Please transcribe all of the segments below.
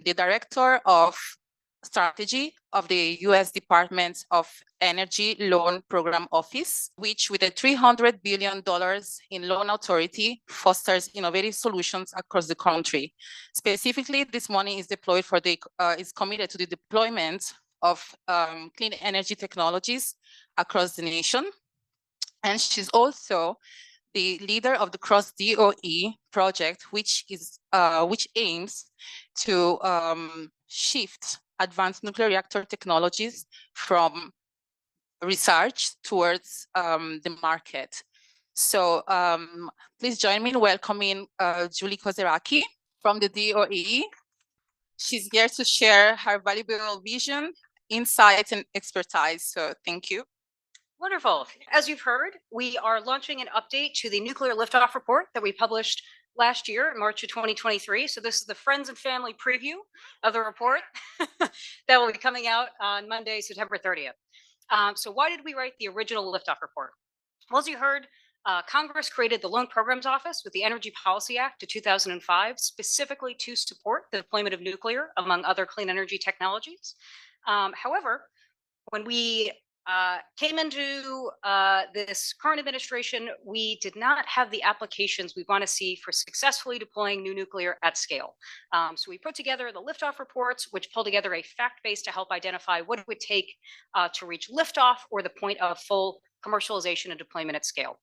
the director of strategy of the U.S. Department of Energy Loan Program Office, which with a $300 billion in loan authority fosters innovative solutions across the country. Specifically, this money is deployed for is committed to the deployment of clean energy technologies across the nation. And she's also the leader of the cross-DOE project, which aims to shift advanced nuclear reactor technologies from research towards the market. So please join me in welcoming Julie Kozeracki from the DOE. She's here to share her valuable vision, insights, and expertise. So thank you. Wonderful. As you've heard, we are launching an update to the Nuclear Liftoff report that we published last year in March of 2023. So this is the friends and family preview of the report that will be coming out on Monday, September 30th. So why did we write the original Liftoff report? Well, as you heard, Congress created the Loan Programs Office with the Energy Policy Act of 2005, specifically to support the deployment of nuclear, among other clean energy technologies. However, when we came into this current administration, we did not have the applications we want to see for successfully deploying new nuclear at scale. So we put together the liftoff reports, which pull together a fact base to help identify what it would take to reach liftoff or the point of full commercialization and deployment at scale.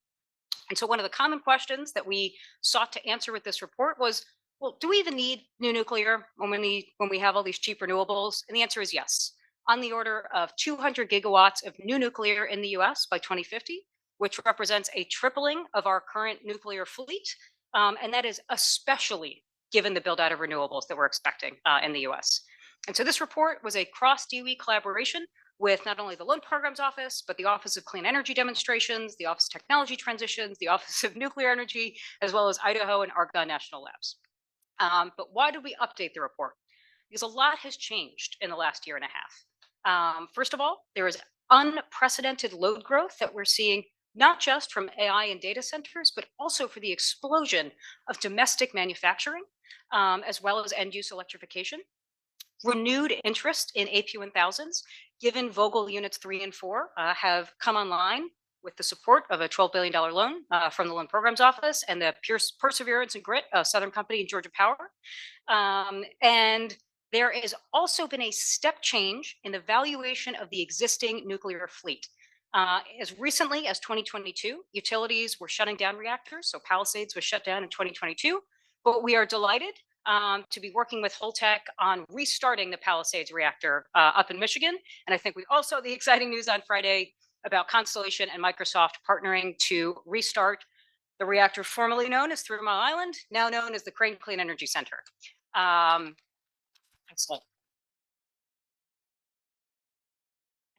And so one of the common questions that we sought to answer with this report was, well, do we even need new nuclear when we have all these cheap renewables? And the answer is yes. On the order of 200 gigawatts of new nuclear in the US by 2050, which represents a tripling of our current nuclear fleet. And that is especially given the build out of renewables that we're expecting in the US. And so this report was a cross-DOE collaboration with not only the Loan Programs Office, but the Office of Clean Energy Demonstrations, the Office of Technology Transitions, the Office of Nuclear Energy, as well as Idaho and Argonne National Labs. But why did we update the report? Because a lot has changed in the last year and a half. First of all, there is unprecedented load growth that we're seeing, not just from AI and data centers, but also for the explosion of domestic manufacturing, as well as end-use electrification. Renewed interest in AP1000s, given Vogtle Units 3 and 4 have come online with the support of a $12 billion loan from the Loan Programs Office and the perseverance and grit of Southern Company and Georgia Power. And there has also been a step change in the valuation of the existing nuclear fleet. As recently as 2022, utilities were shutting down reactors. So Palisades was shut down in 2022. But we are delighted to be working with Holtec on restarting the Palisades reactor up in Michigan. And I think we also the exciting news on Friday about Constellation and Microsoft partnering to restart the reactor formerly known as 3 Mile Island, now known as the Crane Clean Energy Center. Excellent.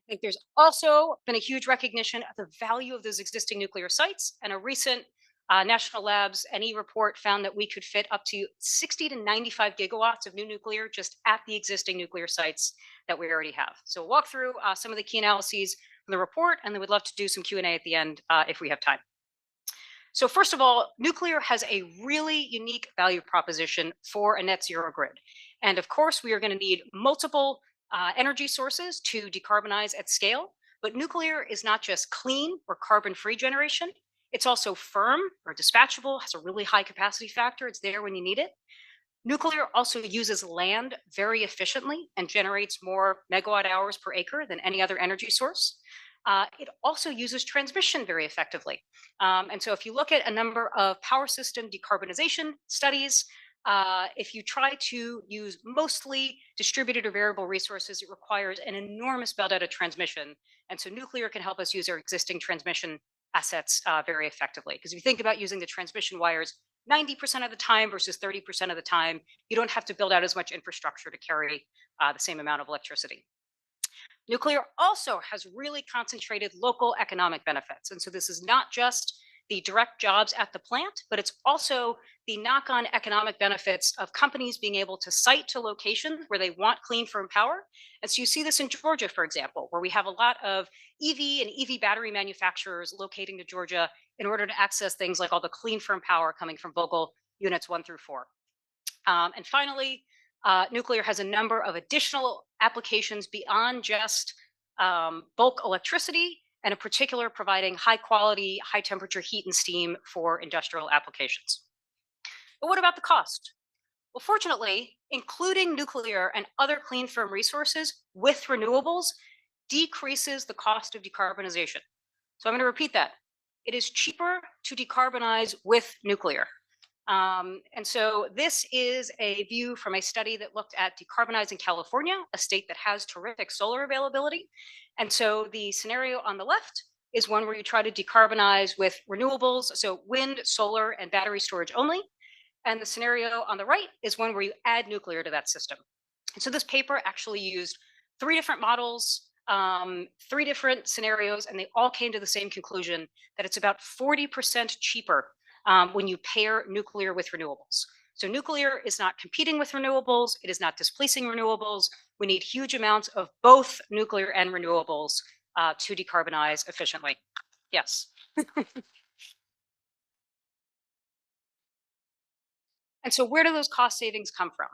I think there's also been a huge recognition of the value of those existing nuclear sites, and a recent National Labs NE report found that we could fit up to 60 to 95 gigawatts of new nuclear just at the existing nuclear sites that we already have. So we'll walk through some of the key analyses from the report, and then we'd love to do some Q&A at the end if we have time. So first of all, nuclear has a really unique value proposition for a net zero grid. And of course, we are going to need multiple energy sources to decarbonize at scale. But nuclear is not just clean or carbon-free generation. It's also firm or dispatchable, has a really high capacity factor. It's there when you need it. Nuclear also uses land very efficiently and generates more megawatt hours per acre than any other energy source. It also uses transmission very effectively. And so if you look at a number of power system decarbonization studies, if you try to use mostly distributed or variable resources, it requires an enormous build out of transmission. And so nuclear can help us use our existing transmission assets very effectively. Because if you think about using the transmission wires 90% of the time versus 30% of the time, you don't have to build out as much infrastructure to carry the same amount of electricity. Nuclear also has really concentrated local economic benefits. And so this is not just the direct jobs at the plant, but it's also the knock-on economic benefits of companies being able to site to locations where they want clean, firm power. And so you see this in Georgia, for example, where we have a lot of EV and EV battery manufacturers locating to Georgia in order to access things like all the clean, firm power coming from Vogtle Units 1 through 4. And finally, nuclear has a number of additional applications beyond just bulk electricity, and in particular providing high quality, high temperature heat and steam for industrial applications. But what about the cost? Well, fortunately, including nuclear and other clean firm resources with renewables decreases the cost of decarbonization. So I'm going to repeat that. It is cheaper to decarbonize with nuclear. And so this is a view from a study that looked at decarbonizing California, a state that has terrific solar availability. And so the scenario on the left is one where you try to decarbonize with renewables, so wind, solar, and battery storage only. And the scenario on the right is one where you add nuclear to that system. And so this paper actually used 3 different models, 3 different scenarios, and they all came to the same conclusion that it's about 40% cheaper when you pair nuclear with renewables. So nuclear is not competing with renewables. It is not displacing renewables. We need huge amounts of both nuclear and renewables to decarbonize efficiently. Yes. And so where do those cost savings come from?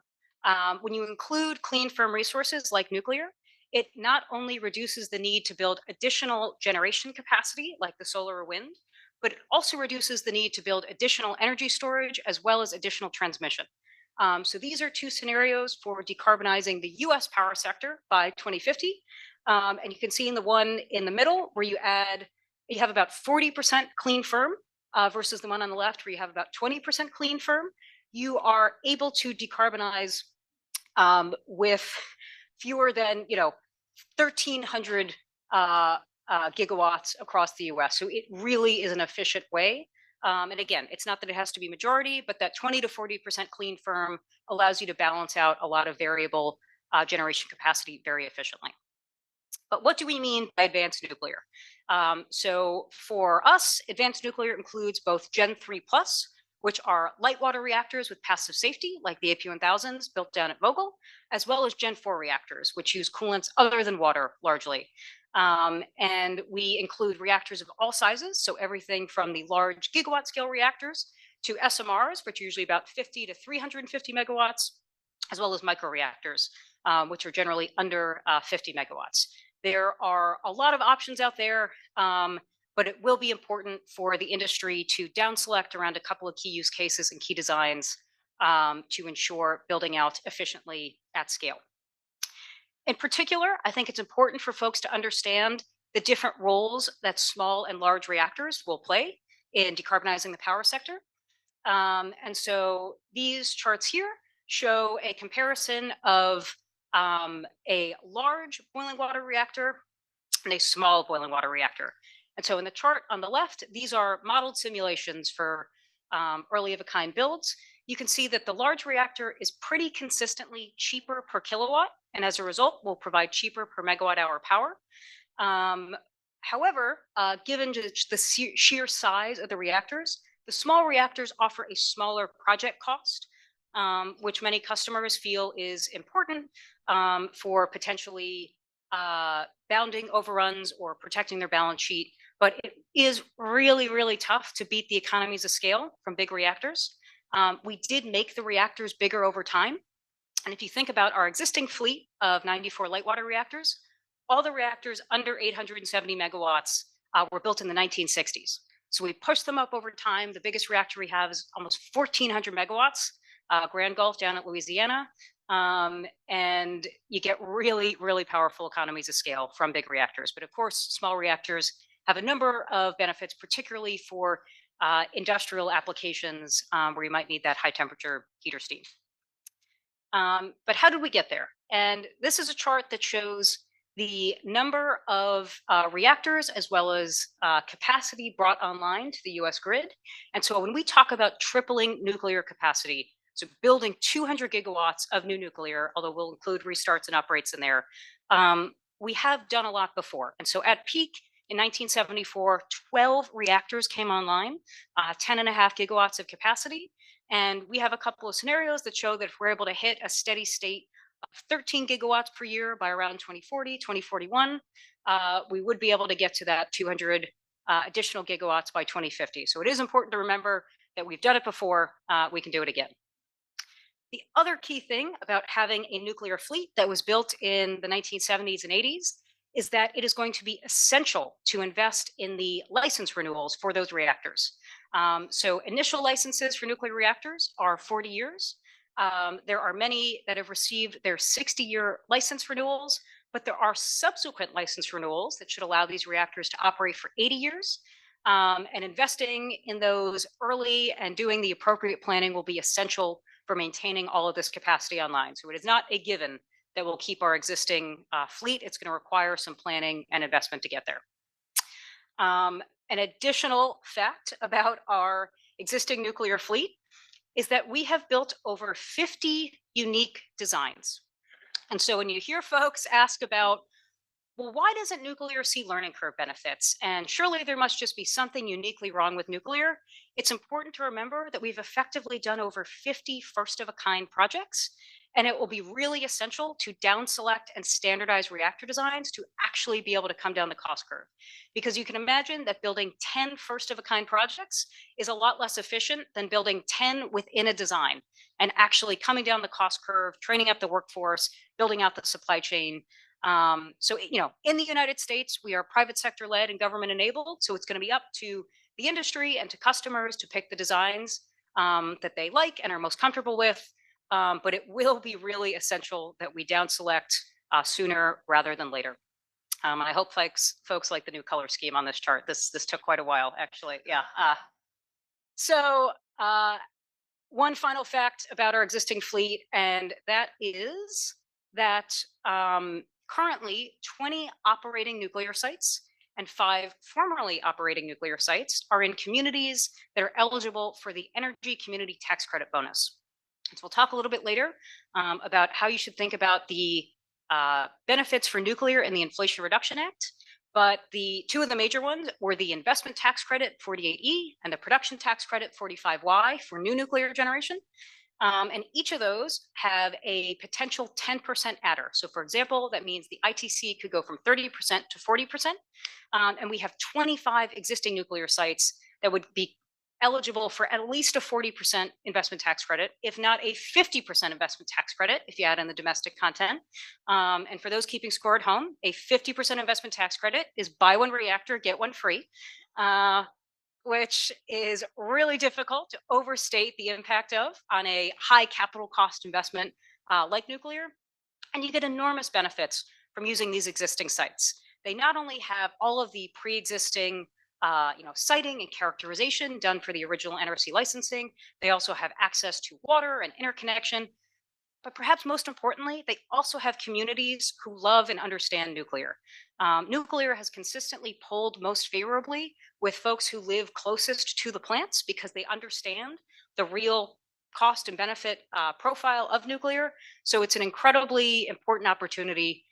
When you include clean firm resources like nuclear, it not only reduces the need to build additional generation capacity like the solar or wind, but it also reduces the need to build additional energy storage as well as additional transmission. So these are 2 scenarios for decarbonizing the US power sector by 2050. And you can see in the one in the middle where you have about 40% clean firm versus the one on the left where you have about 20% clean firm. You are able to decarbonize with fewer than 1,300 gigawatts across the US. So it really is an efficient way. And again, it's not that it has to be majority, but that 20 to 40% clean firm allows you to balance out a lot of variable generation capacity very efficiently. But what do we mean by advanced nuclear? So for us, advanced nuclear includes both Gen 3+, which are light water reactors with passive safety, like the AP1000s built down at Vogtle, as well as Gen 4 reactors, which use coolants other than water largely. And we include reactors of all sizes, so everything from the large gigawatt scale reactors to SMRs, which are usually about 50 to 350 megawatts, as well as microreactors, which are generally under 50 megawatts. There are a lot of options out there, but it will be important for the industry to down select around a couple of key use cases and key designs to ensure building out efficiently at scale. In particular, I think it's important for folks to understand the different roles that small and large reactors will play in decarbonizing the power sector. And so these charts here show a comparison of a large boiling water reactor and a small boiling water reactor. And so in the chart on the left, these are modeled simulations for early of a kind builds. You can see that the large reactor is pretty consistently cheaper per kilowatt, and as a result, will provide cheaper per megawatt hour power. However, given the sheer size of the reactors, the small reactors offer a smaller project cost, which many customers feel is important for potentially bounding overruns or protecting their balance sheet. But it is really, really tough to beat the economies of scale from big reactors. We did make the reactors bigger over time. And if you think about our existing fleet of 94 light water reactors, all the reactors under 870 megawatts were built in the 1960s. So we pushed them up over time. The biggest reactor we have is almost 1,400 megawatts, Grand Gulf down at Louisiana. And you get really, really powerful economies of scale from big reactors. But of course, small reactors have a number of benefits, particularly for industrial applications where you might need that high temperature heat or steam. But how did we get there? And this is a chart that shows the number of reactors as well as capacity brought online to the US grid. And so when we talk about tripling nuclear capacity, so building 200 gigawatts of new nuclear, although we'll include restarts and uprates in there, we have done a lot before. And so at peak in 1974, 12 reactors came online, 10.5 gigawatts of capacity. And we have a couple of scenarios that show that if we're able to hit a steady state of 13 gigawatts per year by around 2040, 2041, we would be able to get to that 200 additional gigawatts by 2050. So it is important to remember that we've done it before, we can do it again. The other key thing about having a nuclear fleet that was built in the 1970s and 80s is that it is going to be essential to invest in the license renewals for those reactors. So initial licenses for nuclear reactors are 40 years. There are many that have received their 60-year license renewals, but there are subsequent license renewals that should allow these reactors to operate for 80 years. And investing in those early and doing the appropriate planning will be essential for maintaining all of this capacity online. So it is not a given that will keep our existing fleet. It's going to require some planning and investment to get there. An additional fact about our existing nuclear fleet is that we have built over 50 unique designs. And so when you hear folks ask about, well, why doesn't nuclear see learning curve benefits? And surely there must just be something uniquely wrong with nuclear. It's important to remember that we've effectively done over 50 first-of-a-kind projects, and it will be really essential to down select and standardize reactor designs to actually be able to come down the cost curve. Because you can imagine that building 10 first-of-a-kind projects is a lot less efficient than building 10 within a design and actually coming down the cost curve, training up the workforce, building out the supply chain. So, in the United States, we are private sector led and government enabled. So it's going to be up to the industry and to customers to pick the designs that they like and are most comfortable with. But it will be really essential that we down select sooner rather than later. I hope folks like the new color scheme on this chart. This took quite a while, actually. Yeah. So one final fact about our existing fleet, and that is that currently 20 operating nuclear sites and 5 formerly operating nuclear sites are in communities that are eligible for the Energy Community Tax Credit bonus. And so we'll talk a little bit later about how you should think about the benefits for nuclear in the Inflation Reduction Act. But the two of the major ones were the investment tax credit 48E and the production tax credit 45Y for new nuclear generation. And each of those have a potential 10% adder. So for example, that means the ITC could go from 30% to 40%. And we have 25 existing nuclear sites that would be eligible for at least a 40% investment tax credit, if not a 50% investment tax credit, if you add in the domestic content. And for those keeping score at home, a 50% investment tax credit is buy one reactor, get one free, which is really difficult to overstate the impact of on a high capital cost investment like nuclear. And you get enormous benefits from using these existing sites. They not only have all of the pre-existing siting and characterization done for the original NRC licensing. They also have access to water and interconnection. But perhaps most importantly, they also have communities who love and understand nuclear. Nuclear has consistently pulled most favorably with folks who live closest to the plants because they understand the real cost and benefit profile of nuclear. So it's an incredibly important opportunity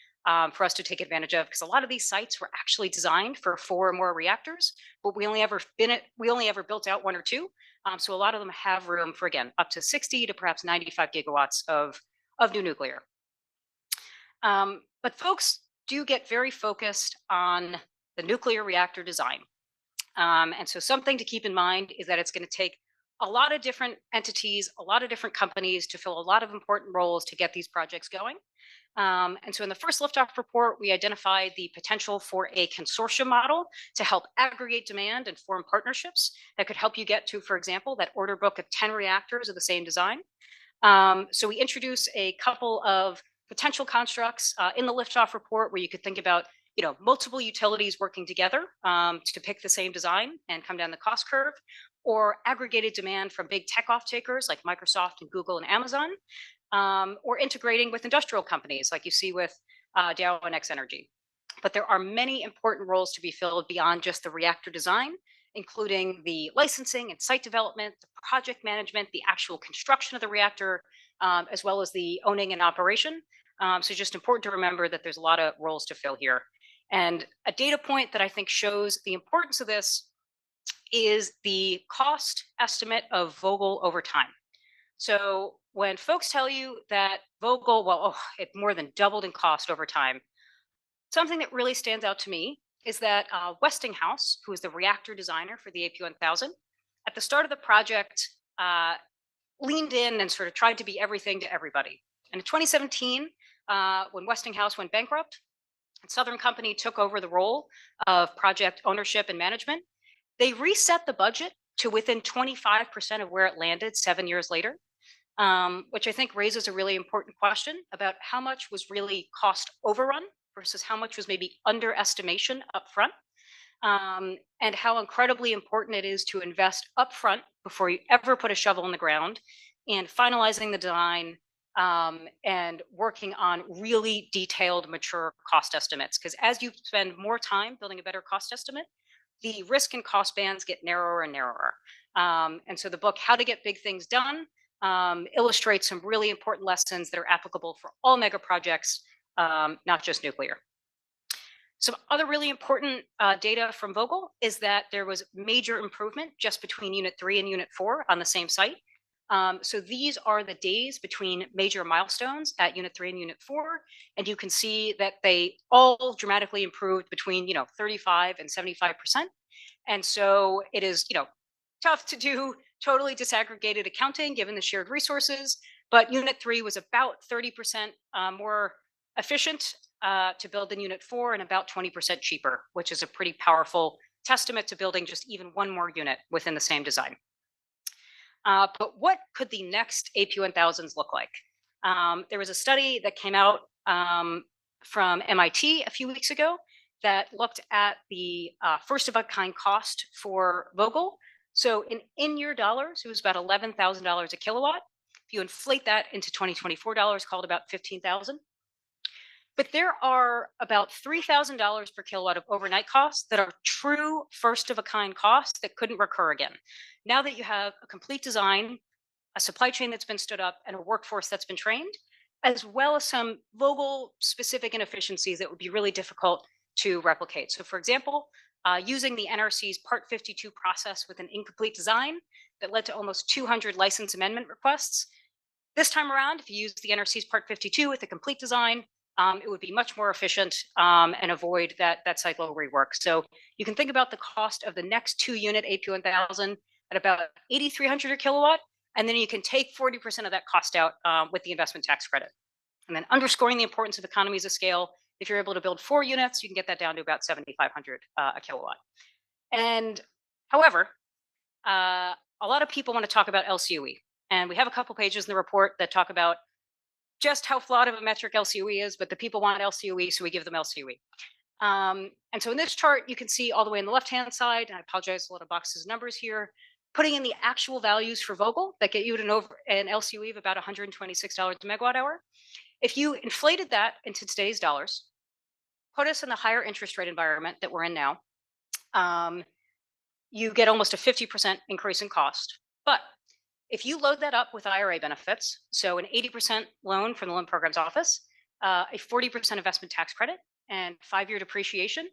for us to take advantage of, because a lot of these sites were actually designed for 4 or more reactors, but we only ever built out 1 or 2. So a lot of them have room for, again, up to 60 to perhaps 95 gigawatts of new nuclear. But folks do get very focused on the nuclear reactor design. And so something to keep in mind is that it's going to take a lot of different entities, a lot of different companies to fill a lot of important roles to get these projects going. And so in the first liftoff report, we identified the potential for a consortium model to help aggregate demand and form partnerships that could help you get to, for example, that order book of 10 reactors of the same design. So we introduce a couple of potential constructs in the liftoff report where you could think about multiple utilities working together to pick the same design and come down the cost curve, or aggregated demand from big tech off takers like Microsoft and Google and Amazon, or integrating with industrial companies like you see with Dow and X Energy. But there are many important roles to be filled beyond just the reactor design, including the licensing and site development, the project management, the actual construction of the reactor, as well as the owning and operation. So just important to remember that there's a lot of roles to fill here. And a data point that I think shows the importance of this is the cost estimate of Vogtle over time. So when folks tell you that Vogtle, it more than doubled in cost over time, something that really stands out to me is that Westinghouse, who is the reactor designer for the AP1000, at the start of the project leaned in and sort of tried to be everything to everybody. And in 2017, when Westinghouse went bankrupt, Southern Company took over the role of project ownership and management. They reset the budget to within 25% of where it landed 7 years later, which I think raises a really important question about how much was really cost overrun versus how much was maybe underestimation upfront, and how incredibly important it is to invest upfront before you ever put a shovel in the ground and finalizing the design, and working on really detailed, mature cost estimates. Because as you spend more time building a better cost estimate, the risk and cost bands get narrower and narrower. And so the book, How to Get Big Things Done, illustrates some really important lessons that are applicable for all mega projects, not just nuclear. Some other really important data from Vogtle is that there was major improvement just between Unit 3 and Unit 4 on the same site. So these are the days between major milestones at Unit 3 and Unit 4, and you can see that they all dramatically improved between 35 and 75%. And so it is tough to do totally disaggregated accounting given the shared resources, but Unit 3 was about 30% more efficient to build than Unit 4 and about 20% cheaper, which is a pretty powerful testament to building just even one more unit within the same design. But what could the next AP1000s look like? There was a study that came out from MIT a few weeks ago that looked at the first of a kind cost for Vogtle. So in your dollars, it was about $11,000 a kilowatt. If you inflate that into 2024 dollars, called about $15,000. But there are about $3,000 per kilowatt of overnight costs that are true first of a kind costs that couldn't recur again. Now that you have a complete design, a supply chain that's been stood up, and a workforce that's been trained, as well as some Vogtle specific inefficiencies that would be really difficult to replicate. So for example, using the NRC's Part 52 process with an incomplete design that led to almost 200 license amendment requests. This time around, if you use the NRC's Part 52 with a complete design, it would be much more efficient and avoid that cycle rework. So you can think about the cost of the next 2-unit AP1000 at about $8,300 a kilowatt, and then you can take 40% of that cost out with the investment tax credit. And then underscoring the importance of economies of scale, if you're able to build 4 units, you can get that down to about $7,500 a kilowatt. And however, a lot of people want to talk about LCOE, and we have a couple pages in the report that talk about just how flawed of a metric LCOE is, but the people want LCOE, so we give them LCOE. And so in this chart, you can see all the way on the left-hand side, and I apologize, a lot of boxes of numbers here, putting in the actual values for Vogtle that get you an LCOE of about $126 a megawatt hour. If you inflated that into today's dollars, put us in the higher interest rate environment that we're in now, you get almost a 50% increase in cost. But if you load that up with IRA benefits, so an 80% loan from the Loan Programs Office, a 40% investment tax credit, and 5-year depreciation,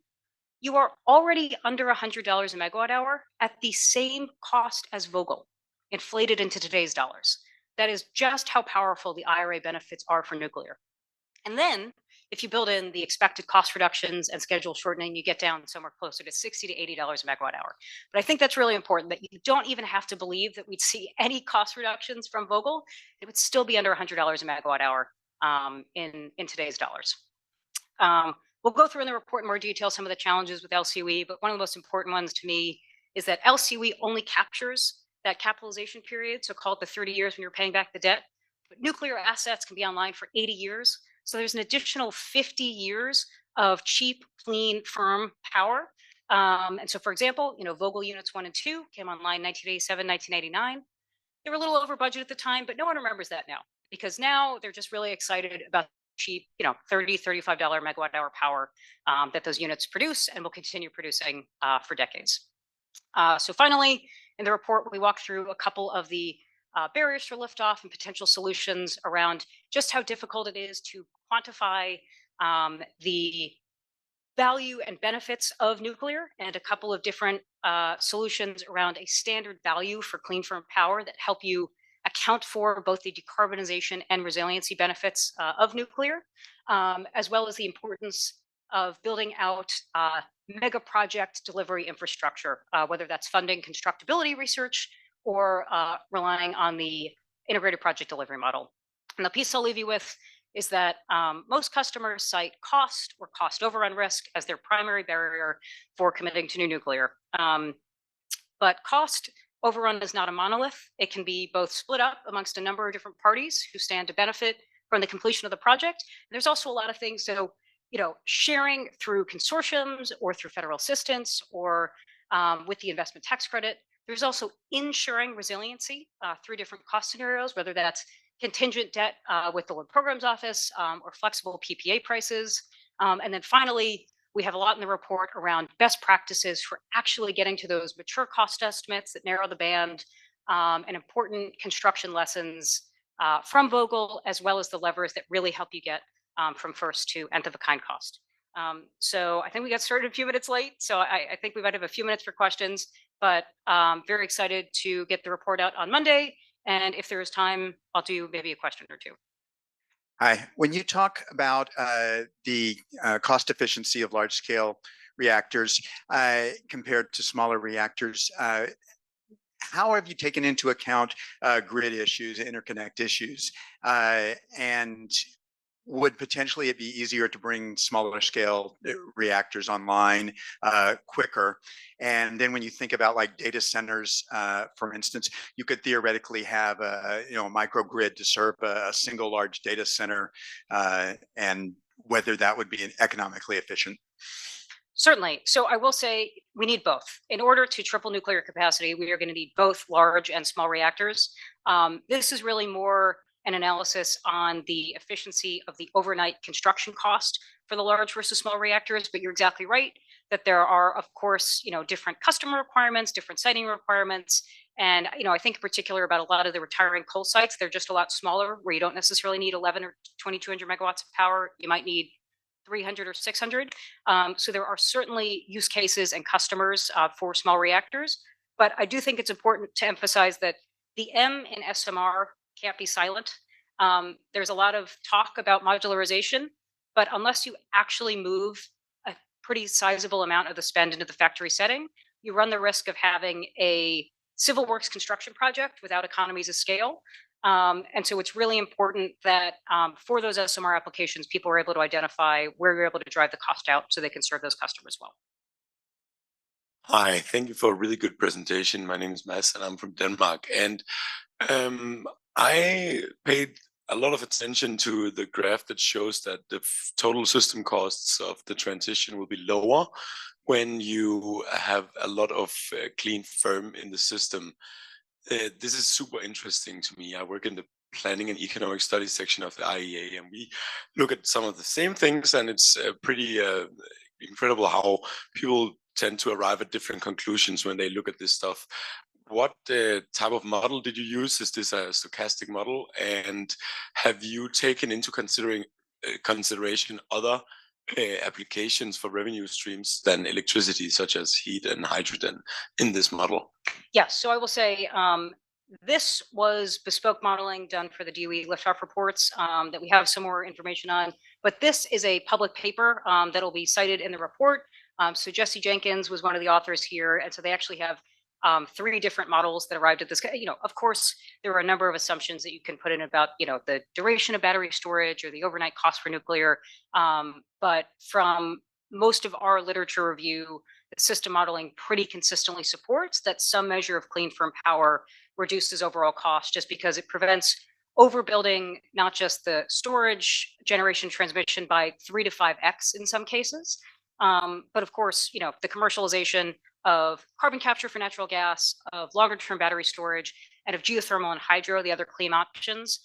you are already under $100 a megawatt hour at the same cost as Vogtle, inflated into today's dollars. That is just how powerful the IRA benefits are for nuclear. And then if you build in the expected cost reductions and schedule shortening, you get down somewhere closer to $60 to $80 a megawatt hour. But I think that's really important, that you don't even have to believe that we'd see any cost reductions from Vogtle. It would still be under $100 a megawatt hour in today's dollars. We'll go through in the report in more detail some of the challenges with LCOE, but one of the most important ones to me is that LCOE only captures that capitalization period, so call it the 30 years when you're paying back the debt. But nuclear assets can be online for 80 years. So there's an additional 50 years of cheap, clean, firm power. And so, for example, Vogtle units 1 and 2 came online 1987, 1989. They were a little over budget at the time, but no one remembers that now, because now they're just really excited about cheap, $30, $35 megawatt hour power that those units produce and will continue producing for decades. So finally, in the report, we walk through a couple of the barriers for liftoff and potential solutions around just how difficult it is to quantify the value and benefits of nuclear, and a couple of different solutions around a standard value for clean firm power that help you account for both the decarbonization and resiliency benefits of nuclear, as well as the importance of building out mega project delivery infrastructure, whether that's funding constructability research or relying on the integrated project delivery model. And the piece I'll leave you with is that most customers cite cost or cost overrun risk as their primary barrier for committing to new nuclear. But cost overrun is not a monolith. It can be both split up amongst a number of different parties who stand to benefit from the completion of the project. There's also a lot of things, so sharing through consortiums or through federal assistance or with the investment tax credit. There's also ensuring resiliency through different cost scenarios, whether that's contingent debt with the Loan Programs Office or flexible PPA prices. And then finally, we have a lot in the report around best practices for actually getting to those mature cost estimates that narrow the band and important construction lessons from Vogtle, as well as the levers that really help you get from first to nth of a kind cost. So I think we got started a few minutes late. So I think we might have a few minutes for questions, but very excited to get the report out on Monday. And if there is time, I'll do maybe a question or two. Hi. When you talk about the cost efficiency of large-scale reactors compared to smaller reactors, how have you taken into account grid issues, interconnect issues, and would potentially it be easier to bring smaller scale reactors online quicker? And then when you think about like data centers, for instance, you could theoretically have a microgrid to serve a single large data center, and whether that would be economically efficient. Certainly. So I will say we need both. In order to triple nuclear capacity, we are going to need both large and small reactors. This is really more an analysis on the efficiency of the overnight construction cost for the large versus small reactors. But you're exactly right that there are, of course, different customer requirements, different siting requirements. And, I think in particular about a lot of the retiring coal sites, they're just a lot smaller where you don't necessarily need 11 or 2200 megawatts of power. You might need 300 or 600. So there are certainly use cases and customers for small reactors. But I do think it's important to emphasize that the M in SMR can't be silent. There's a lot of talk about modularization, but unless you actually move a pretty sizable amount of the spend into the factory setting, you run the risk of having a civil works construction project without economies of scale. And so it's really important that for those SMR applications, people are able to identify where you're able to drive the cost out so they can serve those customers well. Hi, thank you for a really good presentation. My name is Mads and I'm from Denmark. And I paid a lot of attention to the graph that shows that the total system costs of the transition will be lower when you have a lot of clean firm in the system. This is super interesting to me. I work in the planning and economic studies section of the IEA, and we look at some of the same things, and it's pretty incredible how people tend to arrive at different conclusions when they look at this stuff. What type of model did you use? Is this a stochastic model? And have you taken into consideration other applications for revenue streams than electricity, such as heat and hydrogen, in this model? Yes, so I will say this was bespoke modeling done for the DOE liftoff reports that we have some more information on. But this is a public paper that will be cited in the report. So Jesse Jenkins was one of the authors here, and so they actually have 3 different models that arrived at this. Of course, there are a number of assumptions that you can put in about, the duration of battery storage or the overnight cost for nuclear. But from most of our literature review, the system modeling pretty consistently supports that some measure of clean firm power reduces overall cost, just because it prevents overbuilding not just the storage, generation, transmission by 3 to 5x in some cases, but of course, the commercialization of carbon capture for natural gas, of longer term battery storage, and of geothermal and hydro, the other clean options,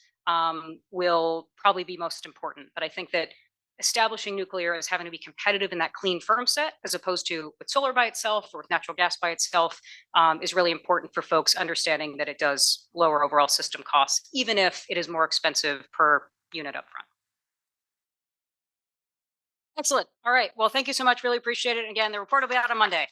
will probably be most important. But I think that establishing nuclear as having to be competitive in that clean firm set, as opposed to with solar by itself or with natural gas by itself, is really important for folks understanding that it does lower overall system costs, even if it is more expensive per unit upfront. Excellent. All right. Well, thank you so much. Really appreciate it. Again, the report will be out on Monday.